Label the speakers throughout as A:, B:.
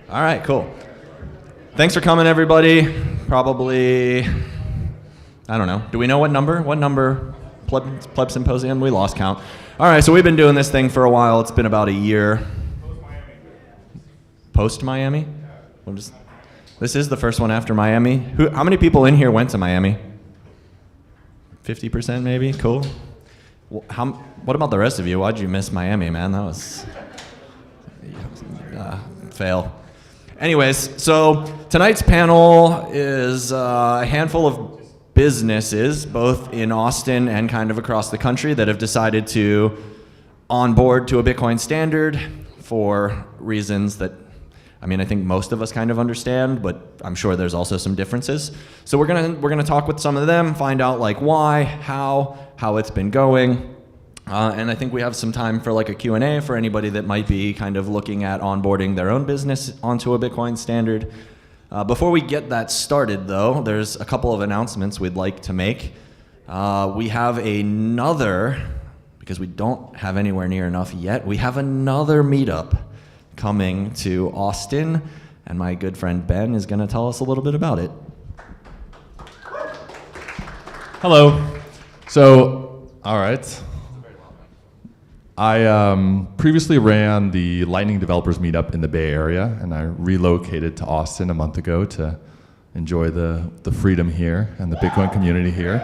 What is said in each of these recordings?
A: All right, cool. Thanks for coming, everybody. Probably, I don't know. Do we know what number? What number? Pleb Symposium? We lost count. All right, so we've been doing this thing for a while. It's been about a year. Post-Miami? This is the first one after Miami. How many people in here went to Miami? 50% maybe? Cool. What about the rest of you? Why'd you miss Miami, man? That was... fail. Anyways, so tonight's panel is a handful of businesses, both in Austin and kind of across the country, that have decided to onboard to a Bitcoin standard for reasons that, I think most of us kind of understand, but I'm sure there's also some differences. So we're gonna talk with some of them, find out like why, how it's been going. And I think we have some time for like a Q&A for anybody that might be kind of looking at onboarding their own business onto a Bitcoin standard. Before we get that started though, there's a couple of announcements we'd like to make. We have another, because we don't have anywhere near enough yet, we have another meetup coming to Austin, and my good friend Ben is gonna tell us a little bit about it.
B: Hello. So, all right. I previously ran the Lightning Developers Meetup in the Bay Area, and I relocated to Austin a month ago to enjoy the freedom here and the Bitcoin community here.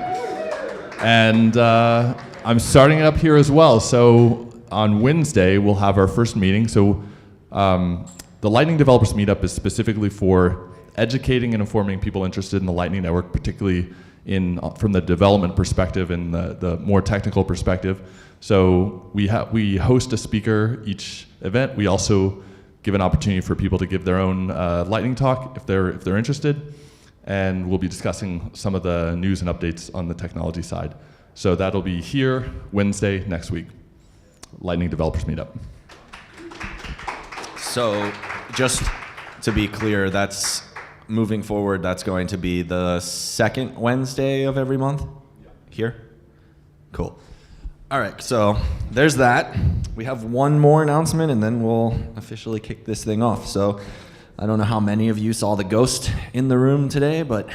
B: And I'm starting it up here as well. So on Wednesday, we'll have our first meeting. So the Lightning Developers Meetup is specifically for educating and informing people interested in the Lightning Network, particularly from the development perspective and the more technical perspective. So we host a speaker each event. We also give an opportunity for people to give their own lightning talk if they're interested, and we'll be discussing some of the news and updates on the technology side. So that'll be here Wednesday next week, Lightning Developers Meetup.
A: So just to be clear, that's moving forward. That's going to be the second Wednesday of every month here. Cool. All right, so there's that. We have one more announcement, and then we'll officially kick this thing off. So I don't know how many of you saw the ghost in the room today, but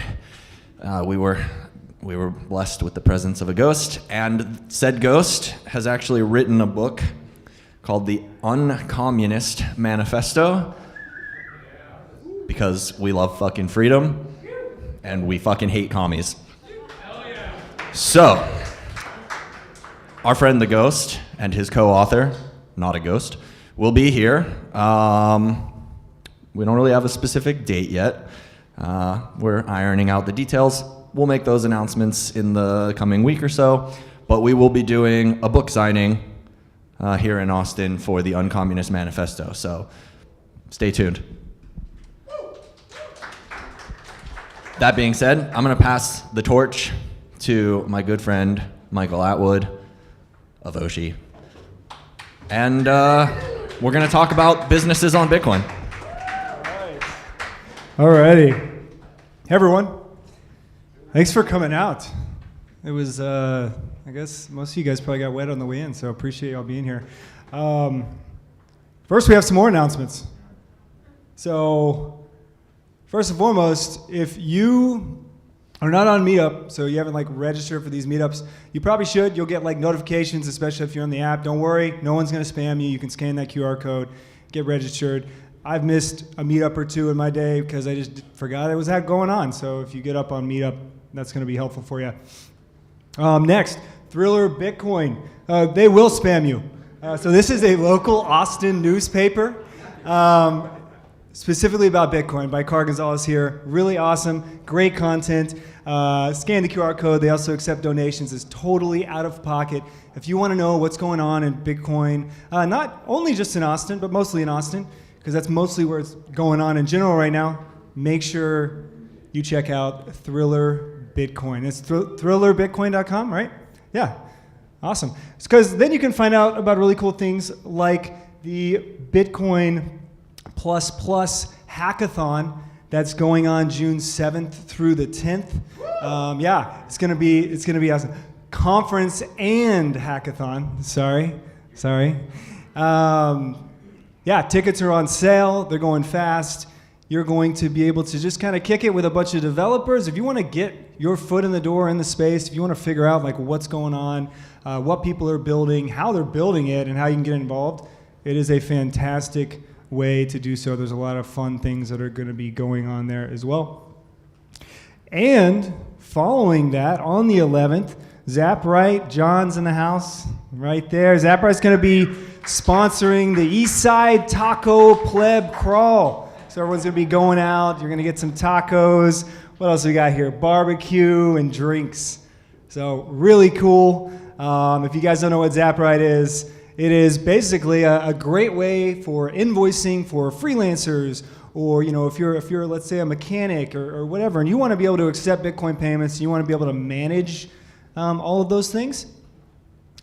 A: we were blessed with the presence of a ghost. And said ghost has actually written a book called The Uncommunist Manifesto, because we love fucking freedom, and we fucking hate commies. So... our friend the Ghost and his co-author, not a ghost, will be here. We don't really have a specific date yet. We're ironing out the details. We'll make those announcements in the coming week or so, but we will be doing a book signing here in Austin for the Uncommunist Manifesto, so stay tuned. That being said, I'm gonna pass the torch to my good friend, Michael Atwood, of Oshi. And we're going to talk about businesses on Bitcoin.
C: All righty. Hey, everyone. Thanks for coming out. It was, I guess most of you guys probably got wet on the way in, so appreciate y'all being here. First, we have some more announcements. So, first and foremost, if you are not on Meetup, so you haven't registered for these meetups, you probably should. You'll get notifications, especially if you're on the app. Don't worry, no one's gonna spam you. You can scan that QR code, get registered. I've missed a meetup or two in my day because I just forgot it was that going on. So if you get up on Meetup, that's gonna be helpful for you. Next, Thriller Bitcoin. They will spam you. So this is a local Austin newspaper. Specifically about Bitcoin by Car Gonzalez here. Really awesome, great content. Scan the QR code. They also accept donations. It's totally out of pocket. If you want to know what's going on in Bitcoin, not only just in Austin, but mostly in Austin, because that's mostly where it's going on in general right now, make sure you check out Thriller Bitcoin. It's thrillerbitcoin.com, right? Yeah, awesome. It's because then you can find out about really cool things like the Bitcoin Plus hackathon that's going on June 7th through the 10th. Yeah, it's gonna be awesome. Conference and hackathon. Sorry. Yeah, yeah, tickets are on sale. They're going fast. You're going to be able to just kind of kick it with a bunch of developers. If you want to get your foot in the door in the space, if you want to figure out like what's going on, what people are building, how they're building it, and how you can get involved, it is a fantastic way to do so. There's a lot of fun things that are going to be going on there as well. And following that, on the 11th, Zaprite, John's in the house right there. Zaprite's going to be sponsoring the Eastside Taco Pleb Crawl. So everyone's going to be going out. You're going to get some tacos. What else we got here? Barbecue and drinks. So really cool. If you guys don't know what Zaprite is, it is basically a great way for invoicing for freelancers, or if you're let's say a mechanic or whatever, and you want to be able to accept Bitcoin payments, you want to be able to manage all of those things,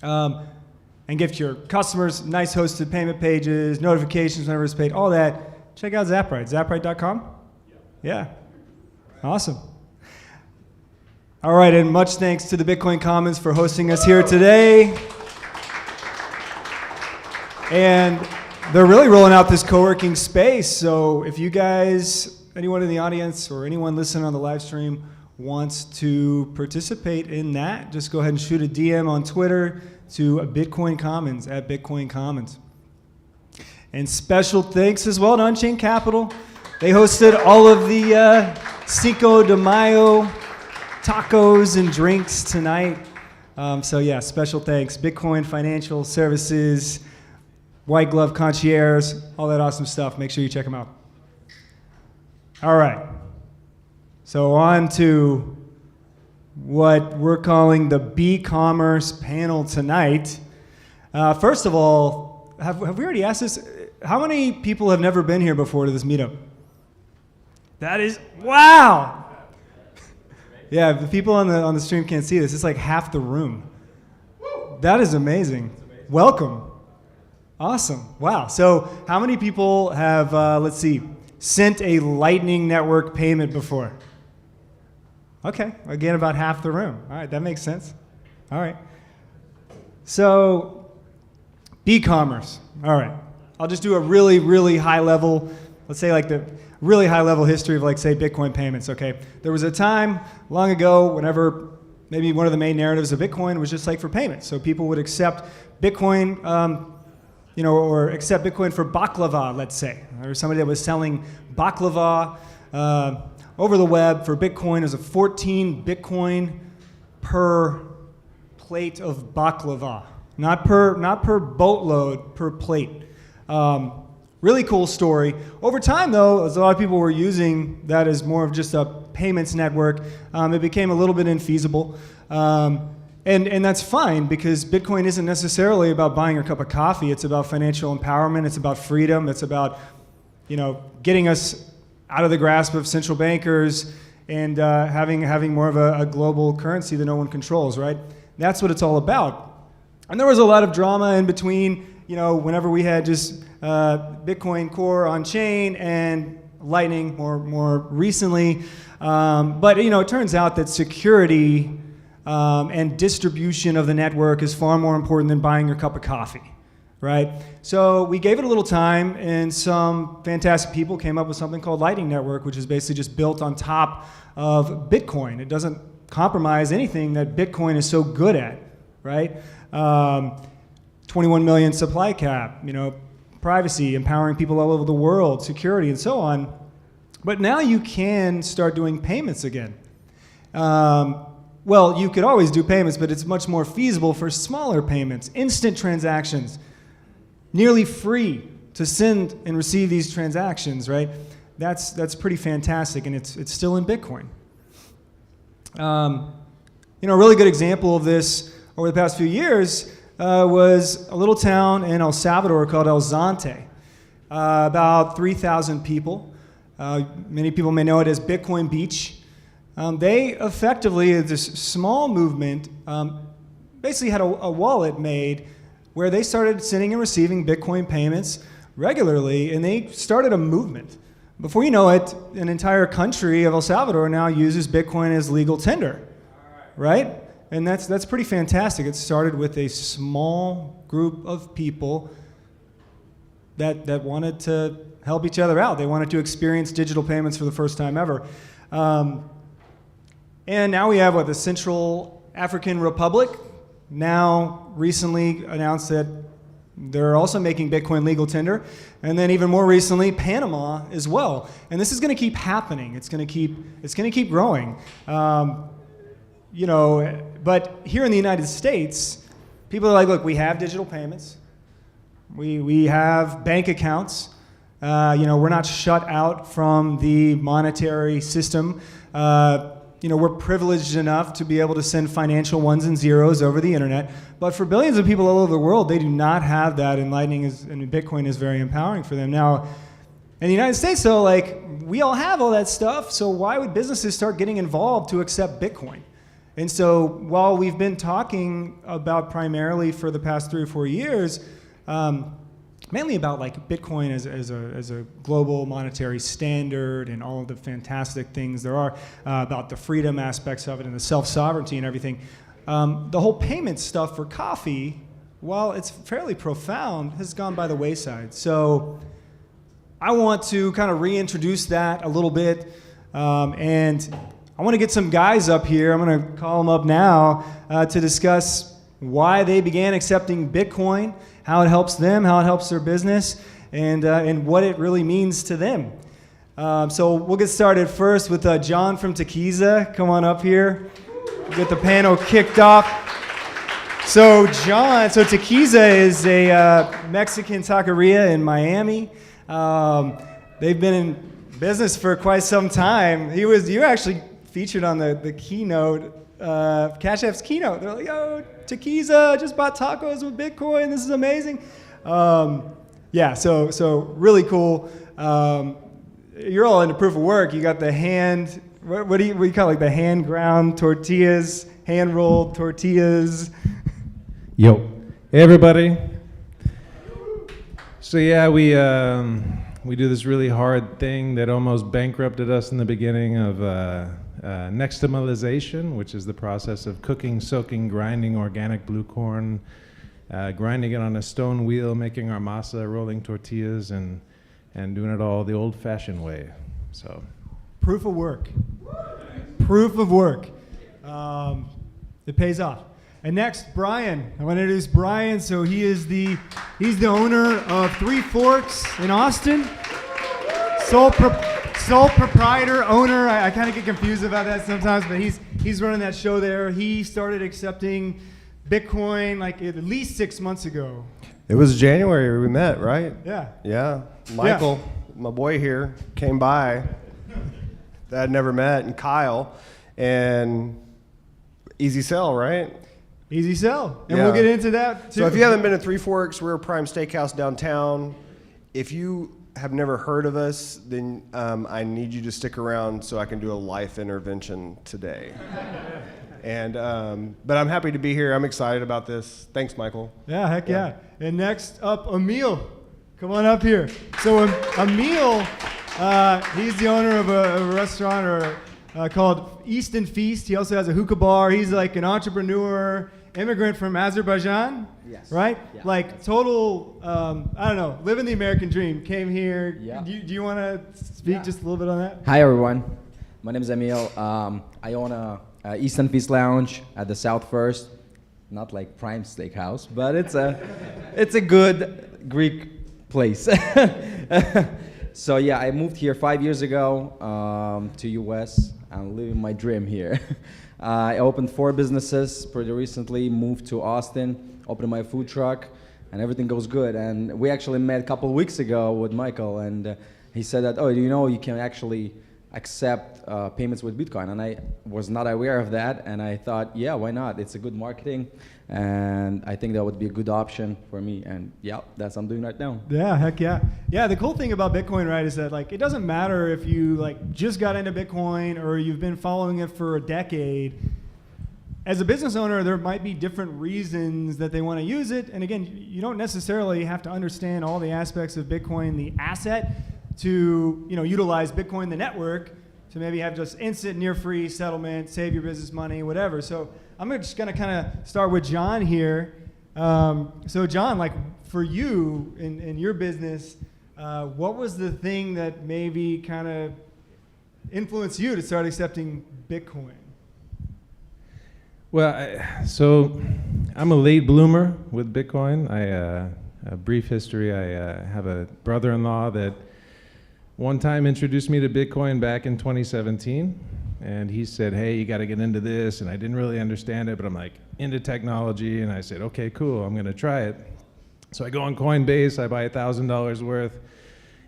C: and give your customers nice hosted payment pages, notifications whenever it's paid, all that. Check out Zaprite. Zaprite.com? Yeah. Awesome. All right, and much thanks to the Bitcoin Commons for hosting us here today. And they're really rolling out this co-working space. So if you guys, anyone in the audience or anyone listening on the live stream wants to participate in that, just go ahead and shoot a DM on Twitter to Bitcoin Commons, at Bitcoin Commons. And special thanks as well to Unchained Capital. They hosted all of the Cinco de Mayo tacos and drinks tonight. So yeah, special thanks. Bitcoin Financial Services, White Glove Concierge, all that awesome stuff. Make sure you check them out. All right. So on to what we're calling the B-Commerce panel tonight. First of all, have we already asked this? How many people have never been here before to this meetup? That is, wow. Yeah, the people on the stream can't see this. It's like half the room. That is amazing. Welcome. Awesome. Wow. So how many people have, let's see, sent a Lightning Network payment before? Okay. Again, about half the room. All right. That makes sense. All right. So e-commerce. All right. I'll just do a really, really high level, let's say like the really high level history of like, say, Bitcoin payments. Okay. There was a time long ago whenever maybe one of the main narratives of Bitcoin was just like for payments. So people would accept Bitcoin, or accept Bitcoin for baklava, let's say. There was somebody that was selling baklava over the web for Bitcoin. It was a 14 Bitcoin per plate of baklava. Not per boatload, per plate. Really cool story. Over time, though, as a lot of people were using that as more of just a payments network, it became a little bit infeasible. And that's fine, because Bitcoin isn't necessarily about buying your cup of coffee. It's about financial empowerment. It's about freedom. It's about, getting us out of the grasp of central bankers and having more of a global currency that no one controls, right? That's what it's all about. And there was a lot of drama in between, whenever we had just Bitcoin Core on chain and Lightning more recently. But it turns out that security and distribution of the network is far more important than buying your cup of coffee, right? So we gave it a little time, and some fantastic people came up with something called Lightning Network, which is basically just built on top of Bitcoin. It doesn't compromise anything that Bitcoin is so good at, right? 21 million supply cap, privacy, empowering people all over the world, security, and so on. But now you can start doing payments again. Well, you could always do payments, but it's much more feasible for smaller payments, instant transactions, nearly free to send and receive these transactions, right? That's pretty fantastic, and it's still in Bitcoin. A really good example of this over the past few years was a little town in El Salvador called El Zante. About 3,000 people. Many people may know it as Bitcoin Beach. They effectively, this small movement, basically had a wallet made where they started sending and receiving Bitcoin payments regularly, and they started a movement. Before you know it, an entire country of El Salvador now uses Bitcoin as legal tender, right? And that's pretty fantastic. It started with a small group of people that wanted to help each other out. They wanted to experience digital payments for the first time ever. And now we have, the Central African Republic now recently announced that they're also making Bitcoin legal tender. And then even more recently, Panama as well. And this is going to keep happening. It's going to keep growing. But here in the United States, people are like, look, we have digital payments. We have bank accounts. We're not shut out from the monetary system. We're privileged enough to be able to send financial ones and zeros over the internet. But for billions of people all over the world, they do not have that, and Bitcoin is very empowering for them. Now, in the United States, though, we all have all that stuff, so why would businesses start getting involved to accept Bitcoin? And so while we've been talking about primarily for the past 3 or 4 years, mainly about Bitcoin as a global monetary standard and all of the fantastic things there are about the freedom aspects of it and the self-sovereignty and everything. The whole payment stuff for coffee, while it's fairly profound, has gone by the wayside. So I want to kind of reintroduce that a little bit, and I want to get some guys up here. I'm going to call them up now to discuss why they began accepting Bitcoin, how it helps them, how it helps their business, and what it really means to them. So we'll get started first with John from Tequiza. Come on up here. We'll get the panel kicked off. So Tequiza is a Mexican taqueria in Miami. They've been in business for quite some time. You were actually featured on the keynote, Cash App's keynote. They're like, yo, Tequiza just bought tacos with Bitcoin. This is amazing. So really cool. You're all into proof of work. You got the hand, what do you call it, the hand ground tortillas, hand rolled tortillas.
D: Yo, hey everybody. So we do this really hard thing that almost bankrupted us in the beginning of nixtamalization, which is the process of cooking, soaking, grinding organic blue corn, grinding it on a stone wheel, making our masa, rolling tortillas, and doing it all the old-fashioned way. So,
C: proof of work. Proof of work. It pays off. And next, Brian. I want to introduce Brian. So he's the owner of Three Forks in Austin. Sole proprietor, owner. I kind of get confused about that sometimes, but he's running that show there. He started accepting Bitcoin at least 6 months ago.
E: It was January we met, right?
C: Yeah.
E: Yeah. Michael, my boy here, came by that I'd never met, and Kyle, and easy sell, right?
C: Easy sell. And we'll get into that too.
E: So if you haven't been to Three Forks, we're a prime steakhouse downtown. If you have never heard of us, then I need you to stick around so I can do a life intervention today. But I'm happy to be here. I'm excited about this. Thanks, Michael.
C: Yeah, heck yeah. And next up, Emil. Come on up here. So Emil, he's the owner of a restaurant called East and Feast. He also has a hookah bar. He's like an entrepreneur, immigrant from Azerbaijan.
F: Yes.
C: Right?
F: Yeah.
C: Total, I don't know, living the American dream. Came here.
F: Yeah.
C: Do you want to speak just a little bit on that?
F: Hi everyone, my name is Emil. I own a East and Feast Lounge at the South First. Not like Prime Steakhouse, but it's a good Greek place. So I moved here 5 years ago to US. I'm living my dream here. I opened 4 businesses pretty recently, moved to Austin, opened my food truck, and everything goes good. And we actually met a couple of weeks ago with Michael, and he said that, you can actually accept payments with Bitcoin. And I was not aware of that, and I thought, why not? It's a good marketing, and I think that would be a good option for me. And that's what I'm doing right now.
C: Yeah, heck yeah. Yeah, the cool thing about Bitcoin, right, is that it doesn't matter if you just got into Bitcoin or you've been following it for a decade. As a business owner, there might be different reasons that they want to use it. And again, you don't necessarily have to understand all the aspects of Bitcoin, the asset, to utilize Bitcoin, the network, to maybe have just instant near-free settlement, save your business money, whatever. So I'm just going to kind of start with John here. So John, for you in your business, what was the thing that maybe kind of influenced you to start accepting Bitcoin?
D: Well, so I'm a late bloomer with Bitcoin. A brief history, I have a brother-in-law that one time introduced me to Bitcoin back in 2017. And he said, hey, you got to get into this. And I didn't really understand it, but I'm like into technology. And I said, okay, cool, I'm going to try it. So I go on Coinbase, I buy $1,000 worth.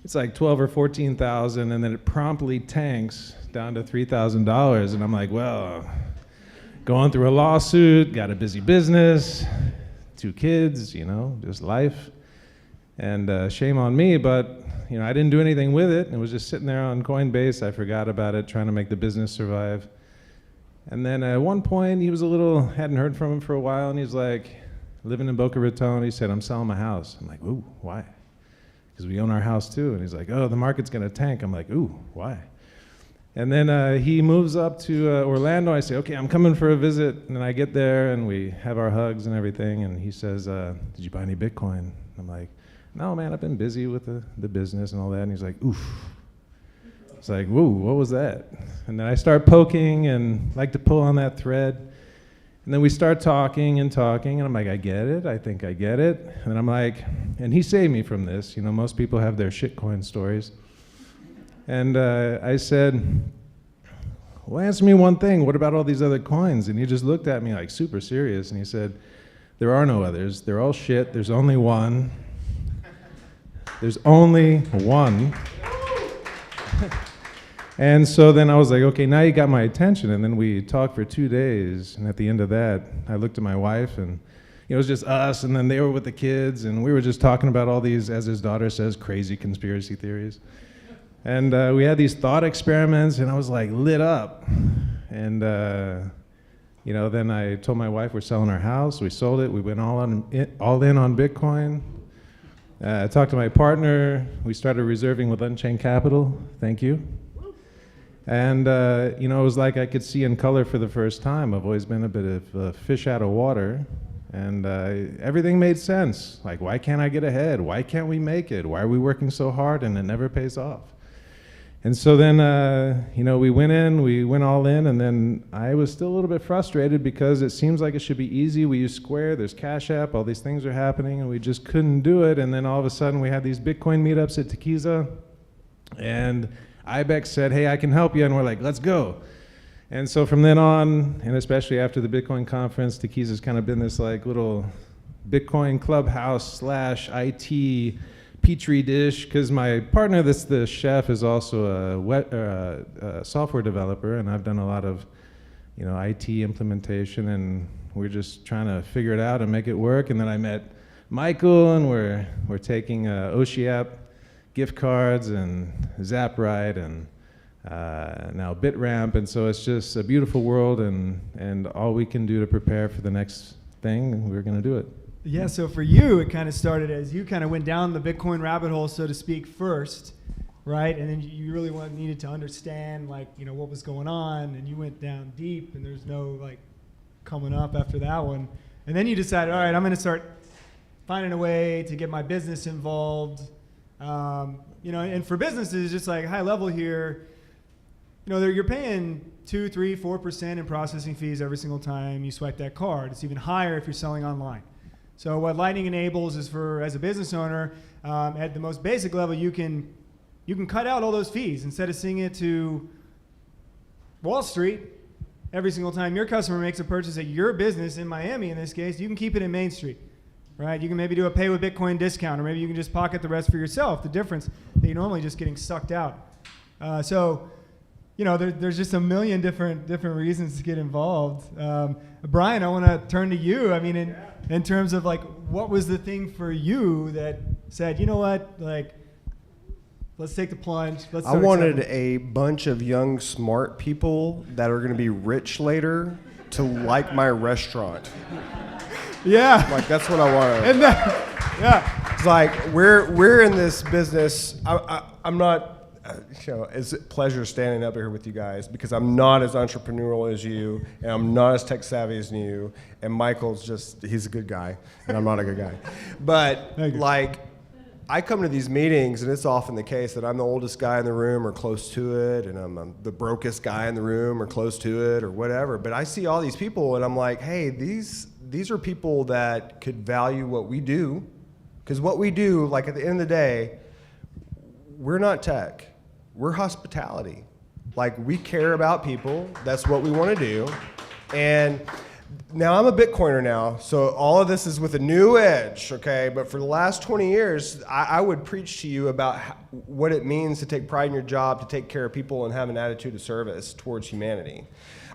D: It's like 12 or 14,000, and then it promptly tanks down to $3,000. And I'm like, well, going through a lawsuit, got a busy business, 2 kids, just life. And shame on me, but I didn't do anything with it. It was just sitting there on Coinbase. I forgot about it, trying to make the business survive. And then at one point, he was hadn't heard from him for a while, and he's like, living in Boca Raton, he said, I'm selling my house. I'm like, ooh, why? Because we own our house too. And he's like, oh, the market's gonna tank. I'm like, ooh, why? And then he moves up to Orlando. I say, okay, I'm coming for a visit. And then I get there, and we have our hugs and everything. And he says, did you buy any Bitcoin? And I'm like, no, man, I've been busy with the business and all that. And he's like, oof. It's like, whoa, what was that? And then I start poking and like to pull on that thread. And then we start talking, and I'm like, I get it. I think I get it. And then I'm like, and he saved me from this. Most people have their shitcoin stories. And I said, well, answer me one thing. What about all these other coins? And he just looked at me like super serious. And he said, there are no others. They're all shit. There's only one. There's only one. And so then I was like, okay, now you got my attention. And then we talked for 2 days. And at the end of that, I looked at my wife, and it was just us. And then they were with the kids. And we were just talking about all these, as his daughter says, crazy conspiracy theories. And we had these thought experiments, and I was like lit up. And then I told my wife we're selling our house. We sold it. We went all in on Bitcoin. I talked to my partner. We started reserving with Unchained Capital. Thank you. And it was like I could see in color for the first time. I've always been a bit of a fish out of water. And everything made sense. Like, why can't I get ahead? Why can't we make it? Why are we working so hard and it never pays off? And so then, we went all in, and then I was still a little bit frustrated because it seems like it should be easy. We use Square, there's Cash App, all these things are happening, and we just couldn't do it. And then all of a sudden, we had these Bitcoin meetups at Tequiza, and Ibex said, hey, I can help you, and we're like, let's go. And so from then on, and especially after the Bitcoin conference, Tequiza's kind of been this like little Bitcoin clubhouse / IT petri dish, because my partner that's the chef is also a software developer, and I've done a lot of IT implementation, and we're just trying to figure it out and make it work. And then I met Michael, and we're taking Oshiapp gift cards and ZapRide and now BitRamp, and so it's just a beautiful world, and all we can do to prepare for the next thing, we're going to do it.
C: Yeah, so for you, it kind of started as you kind of went down the Bitcoin rabbit hole, so to speak, first, right? And then you really needed to understand, what was going on, and you went down deep, and there's no, coming up after that one. And then you decided, all right, I'm going to start finding a way to get my business involved. And for businesses, just high level here, you're paying 2, 3, 4% in processing fees every single time you swipe that card. It's even higher if you're selling online. So what Lightning enables is as a business owner, at the most basic level, you can cut out all those fees. Instead of seeing it to Wall Street every single time your customer makes a purchase at your business, in Miami in this case, you can keep it in Main Street, right? You can maybe do a pay with Bitcoin discount, or maybe you can just pocket the rest for yourself, the difference that you're normally just getting sucked out. There's just a million different reasons to get involved. Brian, I want to turn to you. I mean, in terms of what was the thing for you that said, you know what, let's take the plunge.
E: I wanted a bunch of young, smart people that are going to be rich later to like my restaurant.
C: Yeah.
E: That's what I wanted.
C: And yeah.
E: It's we're in this business. I'm not it's a pleasure standing up here with you guys because I'm not as entrepreneurial as you, and I'm not as tech savvy as you, and Michael's he's a good guy, and I'm not a good guy. But like, I come to these meetings, and it's often the case that I'm the oldest guy in the room or close to it, and I'm the brokest guy in the room or close to it or whatever. But I see all these people, and I'm like, hey, these are people that could value what we do, because what we do, like at the end of the day, we're not tech. We're hospitality. Like, we care about people. That's what we want to do. And now I'm a Bitcoiner now, so all of this is with a new edge, okay? But for the last 20 years, I would preach to you about what it means to take pride in your job, to take care of people, and have an attitude of service towards humanity.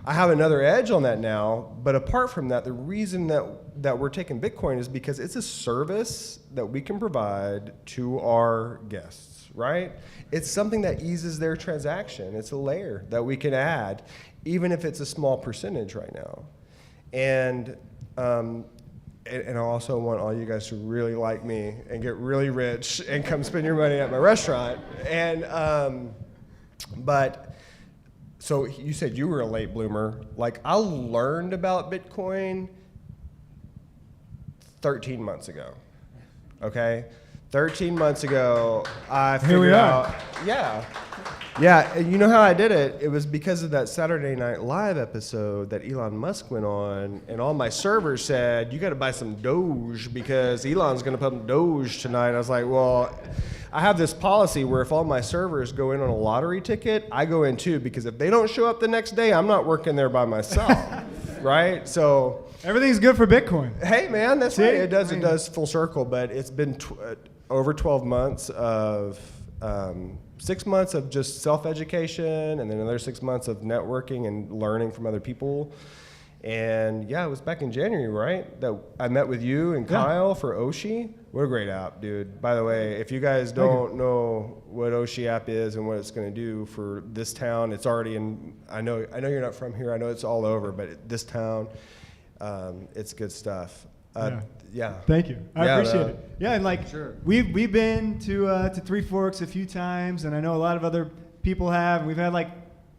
E: I have another edge on that now, but apart from that, the reason that we're taking Bitcoin is because it's a service that we can provide to our guests, right? It's something that eases their transaction. It's a layer that we can add, even if it's a small percentage right now. And I also want all you guys to really like me and get really rich and come spend your money at my restaurant. And but so you said you were a late bloomer. Like, I learned about Bitcoin 13 months ago. Okay, 13 months ago, I figured out. Yeah, and you know how I did it? It was because of that Saturday Night Live episode that Elon Musk went on, and all my servers said, you got to buy some Doge because Elon's going to pump Doge tonight. I was like, well, I have this policy where if all my servers go in on a lottery ticket, I go in too, because if they don't show up the next day, I'm not working there by myself, right? So
C: everything's good for Bitcoin.
E: Hey, man, that's right. It does full circle, but it's been over 12 months of 6 months of just self-education, and then another 6 months of networking and learning from other people. And yeah, it was back in January, right, that I met with you and Kyle for Oshi. What a great app, dude. By the way, if you guys don't know what Oshi app is and what it's going to do for this town, it's already in, I know you're not from here, I know it's all over, but this town, it's good stuff. Yeah.
C: Thank you. I appreciate it. Yeah, and like we've been to Three Forks a few times, and I know a lot of other people have. We've had like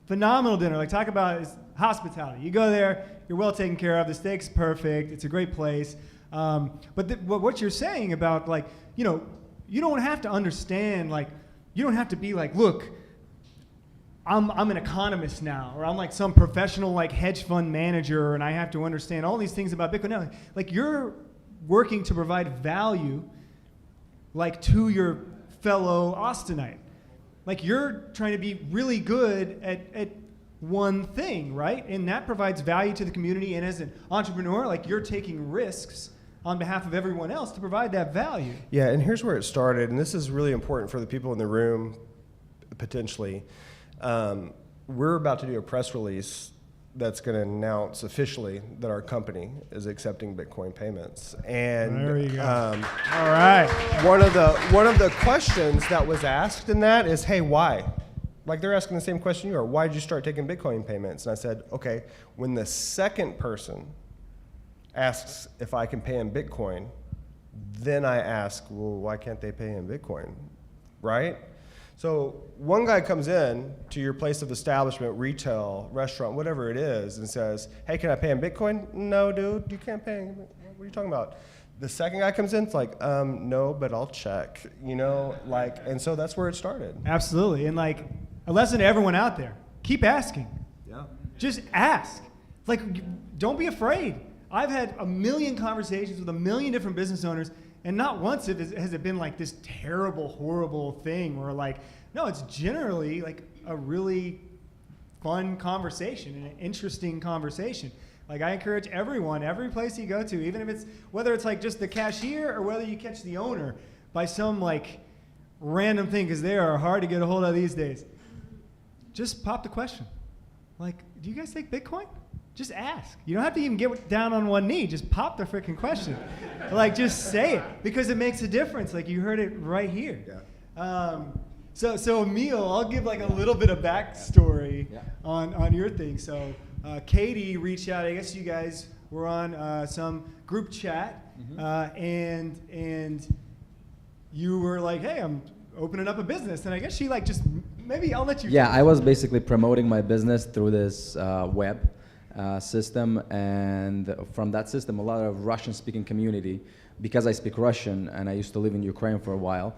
C: phenomenal dinner. Like, talk about hospitality. You go there, you're well taken care of. The steak's perfect. It's a great place. But what you're saying about, like, you know, you don't have to understand. Like, you don't have to be like, look, I'm an economist now, or I'm like some professional like hedge fund manager, and I have to understand all these things about Bitcoin. No, like, you're working to provide value, like, to your fellow Austinite. Like, you're trying to be really good at one thing, right? And that provides value to the community. And as an entrepreneur, like, you're taking risks on behalf of everyone else to provide that value.
E: Yeah, and here's where it started, and this is really important for the people in the room, potentially. We're about to do a press release that's going to announce officially that our company is accepting Bitcoin payments. And
C: there you go. All right.
E: One of the questions that was asked in that is, hey, why? Like, they're asking the same question you are. Why did you start taking Bitcoin payments? And I said, okay, when the second person asks if I can pay in Bitcoin, then I ask, well, why can't they pay in Bitcoin, right? So one guy comes in to your place of establishment, retail, restaurant, whatever it is, and says, hey, can I pay in Bitcoin? No, dude, you can't pay. What are you talking about? The second guy comes in, it's like, no, but I'll check, you know, like, and so that's where it started.
C: Absolutely. And like, a lesson to everyone out there, keep asking.
E: Yeah.
C: Just ask. Like, don't be afraid. I've had a million conversations with a million different business owners, and not once has it been like this terrible, horrible thing where, like, no, it's generally like a really fun conversation and an interesting conversation. Like, I encourage everyone, every place you go to, even if it's, whether it's like just the cashier or whether you catch the owner by some like random thing, because they are hard to get a hold of these days, just pop the question. Like, do you guys take Bitcoin? Just ask. You don't have to even get down on one knee. Just pop the freaking question. Like, just say it, because it makes a difference. Like, you heard it right here.
E: Yeah.
C: So Emil, I'll give like a little bit of backstory on your thing. So Katie reached out. I guess you guys were on some group chat, and you were like, hey, I'm opening up a business. And I guess she like just maybe I'll let you.
F: Yeah, I was basically promoting my business through this web system, and from that system, a lot of Russian-speaking community, because I speak Russian and I used to live in Ukraine for a while,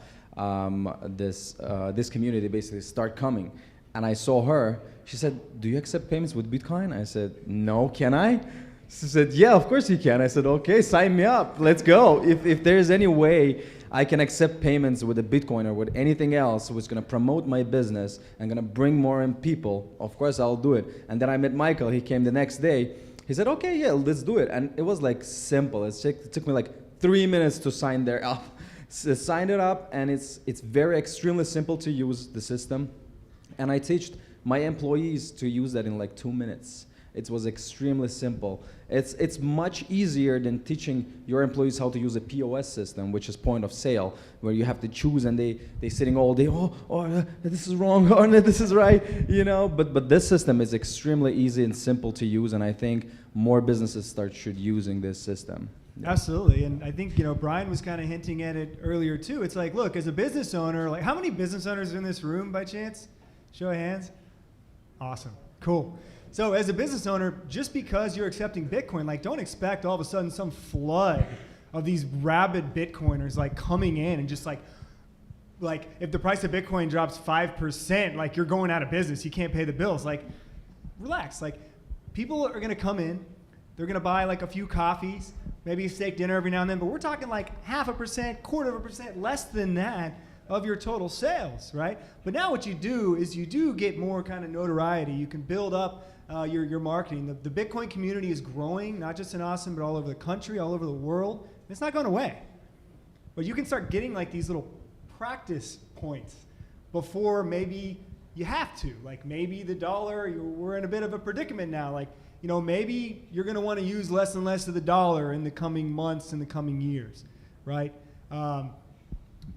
F: this community basically start coming. And I saw her, she said, "Do you accept payments with Bitcoin?" I said, "No, can I?" She said, "Yeah, of course you can." I said, "Okay, sign me up, let's go. If there's any way I can accept payments with a Bitcoin or with anything else which is gonna promote my business and gonna bring more in people, of course I'll do it." And then I met Michael, he came the next day. He said, "Okay, yeah, let's do it." And it was like simple. It took me like 3 minutes to sign there up. So signed it up, and it's very extremely simple to use the system. And I teach my employees to use that in like 2 minutes. It was extremely simple. It's much easier than teaching your employees how to use a POS system, which is point of sale, where you have to choose and they sitting all day, this is wrong, oh no, this is right, you know. But this system is extremely easy and simple to use, and I think more businesses should using this system. Yeah.
C: Absolutely, and I think Brian was kind of hinting at it earlier too. It's like, look, as a business owner, like how many business owners are in this room by chance? Show of hands. Awesome, cool. So as a business owner, just because you're accepting Bitcoin, like don't expect all of a sudden some flood of these rabid Bitcoiners like coming in and just like if the price of Bitcoin drops 5%, like you're going out of business, you can't pay the bills. Like relax, like people are gonna come in, they're gonna buy like a few coffees, maybe a steak dinner every now and then, but we're talking like 0.5%, 1/4%, less than that of your total sales, right? But now what you do is you do get more kind of notoriety. You can build up your marketing. The Bitcoin community is growing, not just in Austin, but all over the country, all over the world. And it's not going away. But you can start getting like these little practice points before maybe you have to. Like maybe the dollar, we're in a bit of a predicament now. Like, maybe you're going to want to use less and less of the dollar in the coming months, in the coming years, right?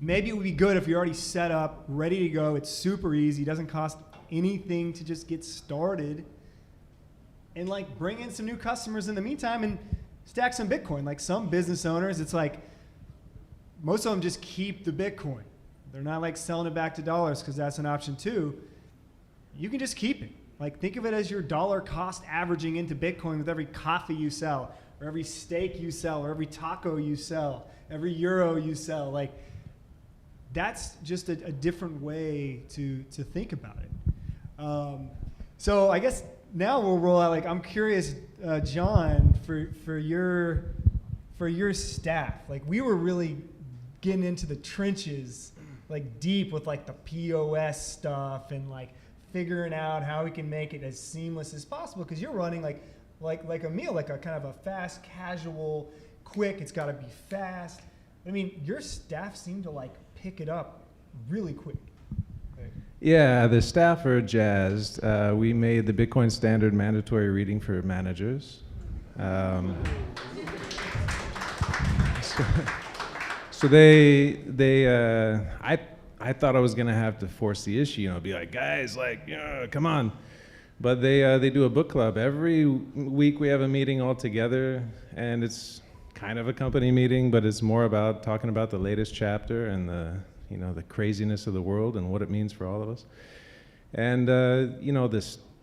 C: Maybe it would be good if you're already set up, ready to go. It's super easy. It doesn't cost anything to just get started. And like bring in some new customers in the meantime and stack some Bitcoin. Like some business owners, it's like most of them just keep the Bitcoin. They're not like selling it back to dollars because that's an option too. You can just keep it. Like think of it as your dollar cost averaging into Bitcoin with every coffee you sell, or every steak you sell, or every taco you sell, every euro you sell. Like that's just a different way to think about it. So I guess now we'll roll out. Like I'm curious, John, for your staff. Like we were really getting into the trenches, like deep with like the POS stuff and like figuring out how we can make it as seamless as possible. Because you're running like a meal, like a kind of a fast, casual, quick. It's got to be fast. I mean, your staff seemed to like pick it up really quick.
D: Yeah, the staff are jazzed. We made the Bitcoin Standard mandatory reading for managers. So I thought I was gonna have to force the issue, be like, guys, like, come on. But they do a book club. Every week we have a meeting all together, and it's kind of a company meeting, but it's more about talking about the latest chapter and the craziness of the world and what it means for all of us. And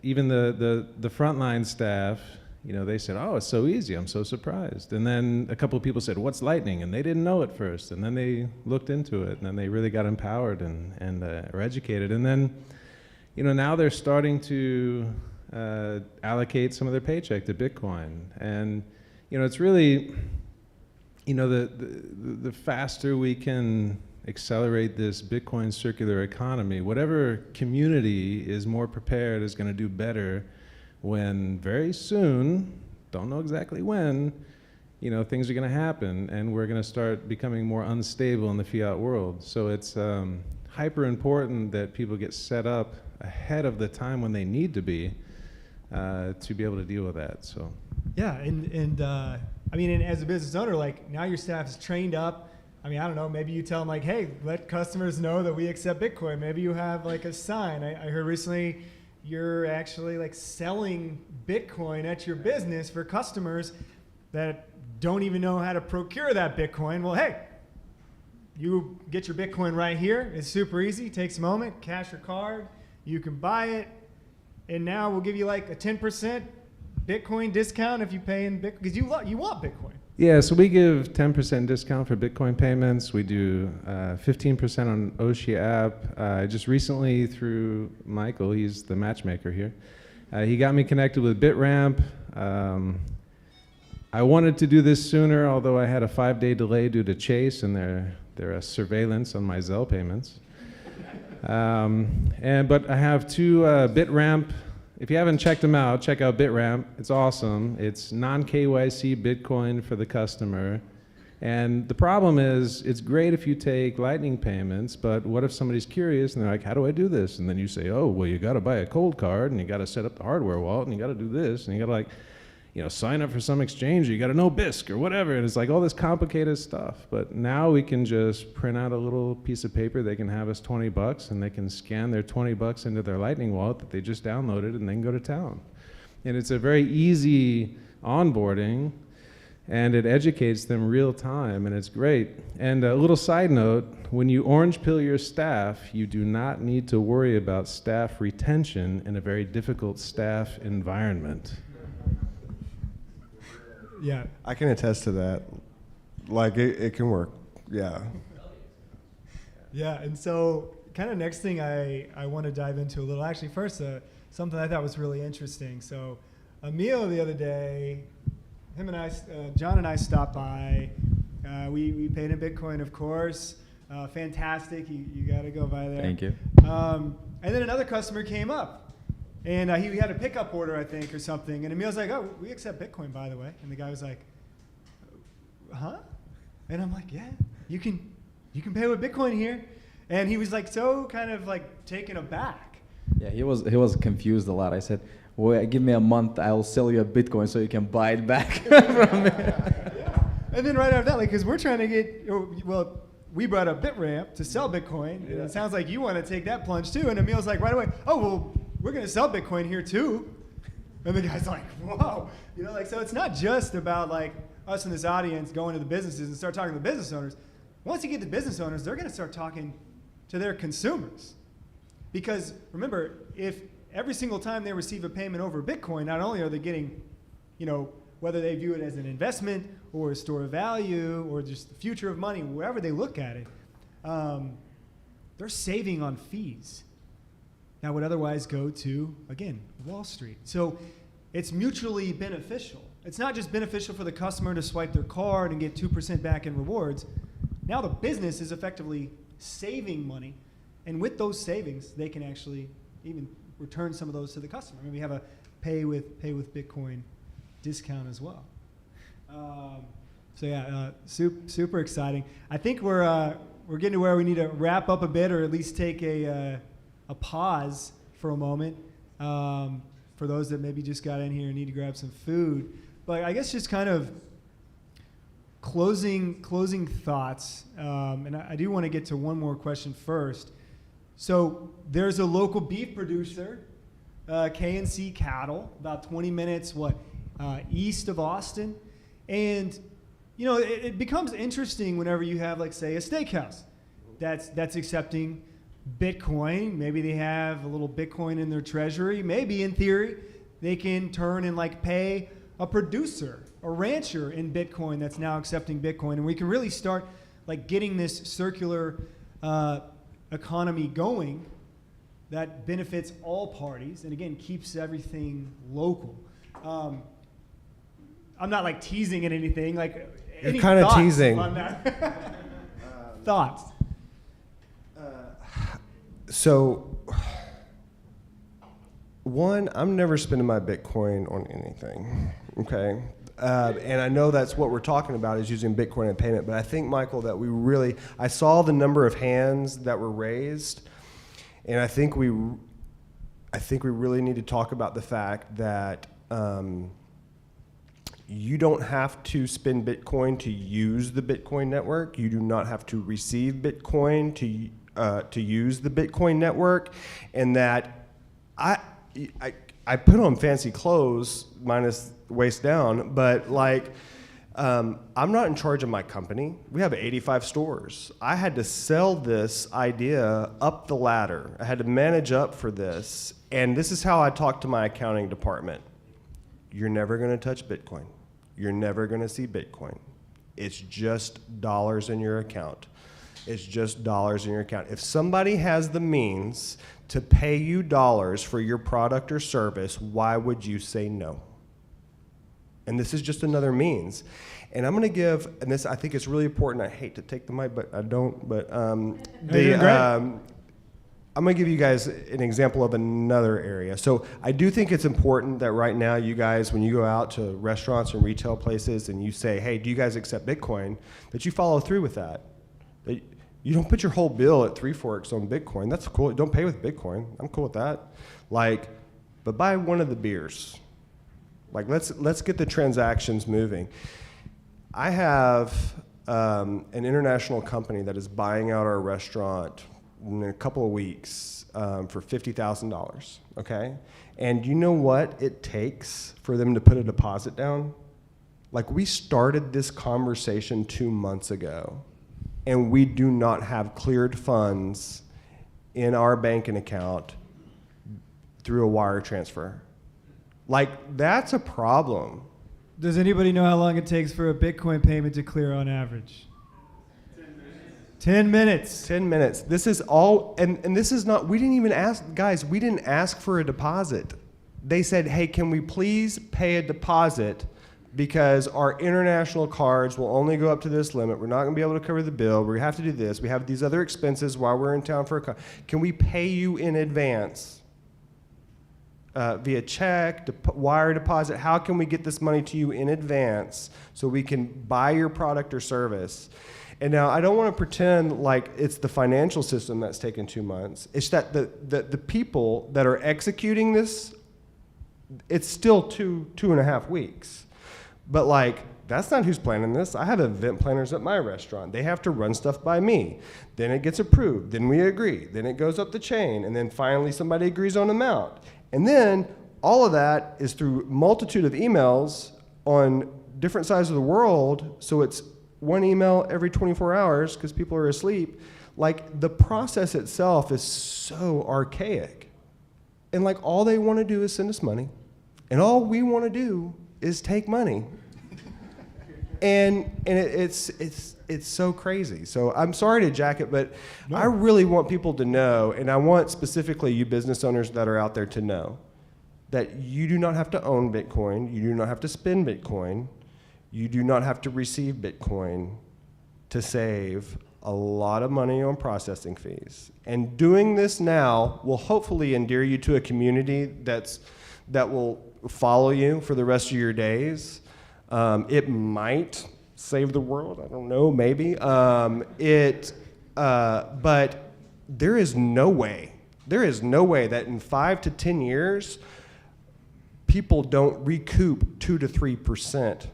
D: even the frontline staff, they said, "Oh, it's so easy. I'm so surprised." And then a couple of people said, "What's Lightning?" And they didn't know at first. And then they looked into it, and then they really got empowered and are educated. And then, now they're starting to allocate some of their paycheck to Bitcoin. And it's really, the faster we can accelerate this Bitcoin circular economy, whatever community is more prepared is going to do better when very soon, don't know exactly when, things are going to happen and we're going to start becoming more unstable in the fiat world. So it's hyper important that people get set up ahead of the time when they need to be able to deal with that. So
C: yeah, and I mean, and as a business owner, like now your staff is trained up. I mean, I don't know, maybe you tell them like, hey, let customers know that we accept Bitcoin. Maybe you have like a sign. I heard recently you're actually like selling Bitcoin at your business for customers that don't even know how to procure that Bitcoin. Well, hey, you get your Bitcoin right here. It's super easy. Takes a moment. Cash your card. You can buy it. And now we'll give you like a 10% Bitcoin discount if you pay in Bitcoin, because you want Bitcoin.
D: Yeah, so we give 10% discount for Bitcoin payments. We do 15% on Oshia app. Just recently through Michael, he's the matchmaker here. He got me connected with BitRamp. I wanted to do this sooner, although I had a 5-day delay due to Chase and their surveillance on my Zelle payments. But I have two BitRamp. If you haven't checked them out, check out BitRamp. It's awesome. It's non-KYC Bitcoin for the customer. And the problem is, it's great if you take Lightning payments, but what if somebody's curious and they're like, how do I do this? And then you say, oh, well, you got to buy a cold card, and you got to set up the hardware wallet, and you got to do this, and you got to like, sign up for some exchange, or you got to know BISC or whatever. And it's like all this complicated stuff. But now we can just print out a little piece of paper. They can have us $20, and they can scan their $20 into their Lightning wallet that they just downloaded, and they can go to town. And it's a very easy onboarding, and it educates them real time, and it's great. And a little side note, when you orange pill your staff, you do not need to worry about staff retention in a very difficult staff environment.
C: Yeah.
E: I can attest to that. Like, it can work. Yeah.
C: Yeah, and so kind of next thing I want to dive into a little. Actually, first, something I thought was really interesting. So Emil the other day, John and I stopped by. We paid in Bitcoin, of course. Fantastic. You got to go by there.
F: Thank you.
C: And then another customer came up. And he had a pickup order, I think, or something. And Emil's like, oh, we accept Bitcoin, by the way. And the guy was like, huh? And I'm like, yeah, you can pay with Bitcoin here. And he was like so kind of like taken aback.
F: Yeah, he was confused a lot. I said, well, give me a month, I'll sell you a Bitcoin so you can buy it back from me.
C: Yeah. And then right after that, like, because we're trying to get, well, we brought up BitRamp to sell Bitcoin. And it sounds like you want to take that plunge too. And Emil's like right away, oh, well, we're going to sell Bitcoin here too. And the guy's like, whoa. So it's not just about like us in this audience going to the businesses and start talking to the business owners. Once you get the business owners, they're going to start talking to their consumers. Because remember, if every single time they receive a payment over Bitcoin, not only are they getting, whether they view it as an investment or a store of value or just the future of money, wherever they look at it, they're saving on fees that would otherwise go to, again, Wall Street. So it's mutually beneficial. It's not just beneficial for the customer to swipe their card and get 2% back in rewards. Now the business is effectively saving money, and with those savings, they can actually even return some of those to the customer. Maybe have a pay with Bitcoin discount as well. Super exciting. I think we're getting to where we need to wrap up a bit, or at least take a pause for a moment for those that maybe just got in here and need to grab some food. But I guess just kind of closing thoughts, and I do want to get to one more question first. So there's a local beef producer, K&C Cattle, about 20 minutes east of Austin, and it becomes interesting whenever you have, like, say, a steakhouse that's accepting Bitcoin. Maybe they have a little Bitcoin in their treasury. Maybe in theory they can turn and like pay a producer, a rancher in Bitcoin that's now accepting Bitcoin, and we can really start like getting this circular economy going that benefits all parties and again keeps everything local. I'm not like teasing at anything. Like,
E: you're kind of teasing
C: on that. Thoughts?
E: So, one, I'm never spending my Bitcoin on anything, okay? And I know that's what we're talking about, is using Bitcoin in payment, but I think, Michael, that I saw the number of hands that were raised, and I think we really need to talk about the fact that you don't have to spend Bitcoin to use the Bitcoin network. You do not have to receive Bitcoin to use the Bitcoin network, and that I put on fancy clothes minus waist down, but like I'm not in charge of my company. We have 85 stores. I had to sell this idea up the ladder. I had to manage up for this. And this is how I talk to my accounting department. You're never going to touch Bitcoin. You're never going to see Bitcoin. It's just dollars in your account. It's just dollars in your account. If somebody has the means to pay you dollars for your product or service, why would you say no? And this is just another means. And I'm going to give, and this I think is really important. I hate to take the mic, but I don't. But I'm going to give you guys an example of another area. So I do think it's important that right now you guys, when you go out to restaurants and retail places and you say, hey, do you guys accept Bitcoin, that you follow through with that. That you don't put your whole bill at Three Forks on Bitcoin. That's cool. Don't pay with Bitcoin. I'm cool with that. Like, but buy one of the beers. Like, let's get the transactions moving. I have an international company that is buying out our restaurant in a couple of weeks for $50,000, okay? And you know what it takes for them to put a deposit down? Like, we started this conversation 2 months ago, and we do not have cleared funds in our banking account through a wire transfer. Like, that's a problem.
C: Does anybody know how long it takes for a Bitcoin payment to clear on average? 10 minutes.
E: 10 minutes. This is all, and this is not, we didn't even ask, guys, we didn't ask for a deposit. They said, hey, can we please pay a deposit because our international cards will only go up to this limit. We're not going to be able to cover the bill. We have to do this. We have these other expenses while we're in town for a Can we pay you in advance? Via check, wire deposit, how can we get this money to you in advance so we can buy your product or service? And now I don't want to pretend like it's the financial system that's taken 2 months. It's that the people that are executing this, it's still two and a half weeks. But like, that's not who's planning this. I have event planners at my restaurant. They have to run stuff by me. Then it gets approved. Then we agree. Then it goes up the chain. And then finally somebody agrees on amount. And then all of that is through multitude of emails on different sides of the world. So it's one email every 24 hours because people are asleep. Like, the process itself is so archaic. And like, all they want to do is send us money. And all we want to do is take money. And it's so crazy. So I'm sorry to jack it, but no. I really want people to know, and I want specifically you business owners that are out there to know that you do not have to own Bitcoin, you do not have to spend Bitcoin, you do not have to receive Bitcoin to save a lot of money on processing fees. And doing this now will hopefully endear you to a community that will follow you for the rest of your days. It might save the world. I don't know, maybe. But there is no way that in 5 to 10 years, people don't recoup 2 to 3%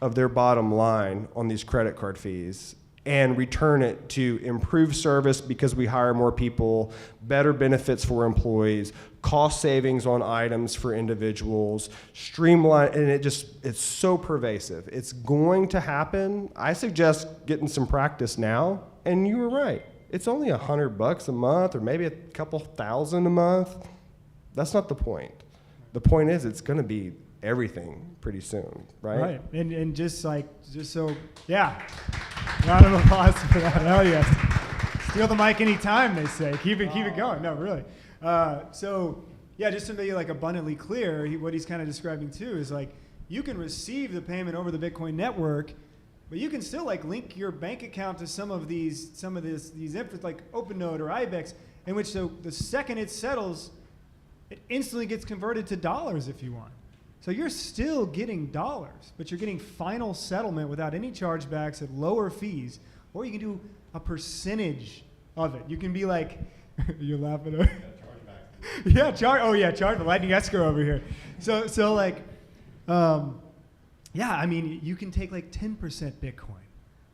E: of their bottom line on these credit card fees and return it to improve service because we hire more people, better benefits for employees, cost savings on items for individuals, streamline, and it's so pervasive. It's going to happen. I suggest getting some practice now, and you were right. It's only $100 a month or maybe a couple thousand a month. That's not the point. The point is it's going to be everything pretty soon, right?
C: Right, and just so, yeah. Round of applause for that. Hell yes. Steal the mic anytime, they say. Keep it going. No, really. So, yeah, just to be like abundantly clear, what he's kind of describing too is like, you can receive the payment over the Bitcoin network, but you can still like link your bank account to some of these like OpenNote or IBEX, in which the second it settles, it instantly gets converted to dollars if you want. So you're still getting dollars, but you're getting final settlement without any chargebacks at lower fees, or you can do a percentage of it. You can be like, you're laughing over. Yeah, charge the lightning escrow over here. So like, yeah, I mean, you can take like 10% Bitcoin.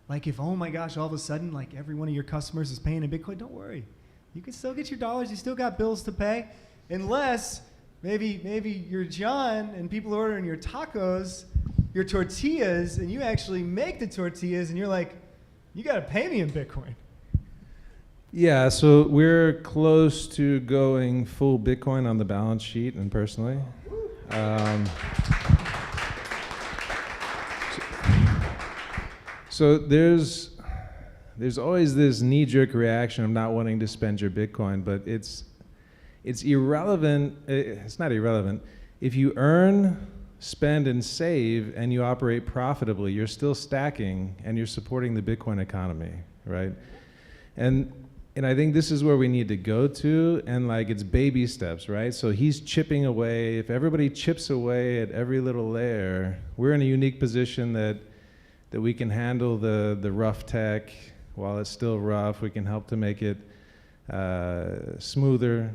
C: Like if, oh my gosh, all of a sudden, like every one of your customers is paying in Bitcoin, don't worry. You can still get your dollars. You still got bills to pay, unless maybe you're John and people ordering your tacos your tortillas, and you actually make the tortillas, and you're like, you got to pay me in Bitcoin.
D: Yeah, so we're close to going full Bitcoin on the balance sheet and personally. So there's always this knee-jerk reaction of not wanting to spend your Bitcoin, but it's irrelevant. It's not irrelevant. If you earn, spend, and save, and you operate profitably, you're still stacking, and you're supporting the Bitcoin economy, right? And I think this is where we need to go to, and like it's baby steps, right? So he's chipping away. If everybody chips away at every little layer, we're in a unique position that we can handle the rough tech while it's still rough. We can help to make it smoother.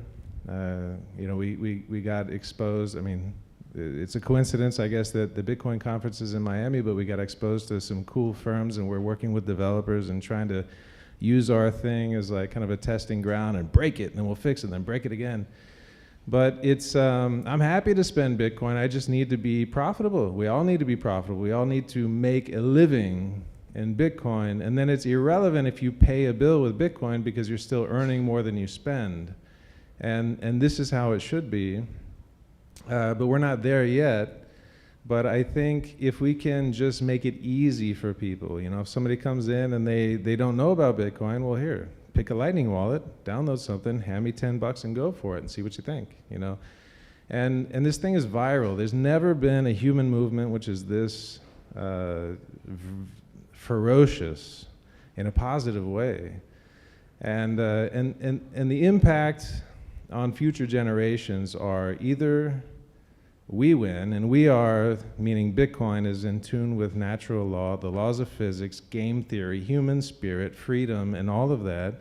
D: We got exposed. I mean, it's a coincidence, I guess, that the Bitcoin conference is in Miami, but we got exposed to some cool firms, and we're working with developers and trying to use our thing as like kind of a testing ground and break it, and then we'll fix it, and then break it again. But it's, I'm happy to spend Bitcoin. I just need to be profitable. We all need to be profitable. We all need to make a living in Bitcoin, and then it's irrelevant if you pay a bill with Bitcoin because you're still earning more than you spend. And this is how it should be. But we're not there yet. But I think if we can just make it easy for people, if somebody comes in and they don't know about Bitcoin, well, here, pick a Lightning wallet, download something, hand me $10 and go for it and see what you think, And this thing is viral. There's never been a human movement which is this ferocious in a positive way. And the impact on future generations are either we win, and we are, meaning Bitcoin is in tune with natural law, the laws of physics, game theory, human spirit, freedom, and all of that,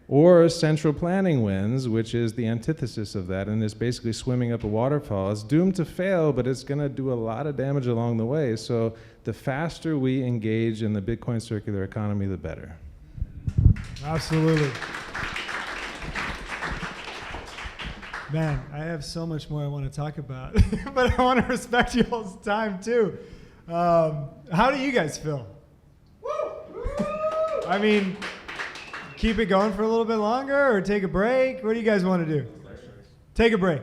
D: or central planning wins, which is the antithesis of that, and is basically swimming up a waterfall. It's doomed to fail, but it's going to do a lot of damage along the way. So the faster we engage in the Bitcoin circular economy, the better.
C: Absolutely. Man, I have so much more I want to talk about, but I want to respect you all's time too. How do you guys feel? I mean, keep it going for a little bit longer or take a break? What do you guys want to do? Take a break.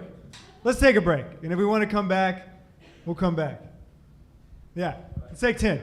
C: Let's take a break. And if we want to come back, we'll come back. Yeah, let's take 10.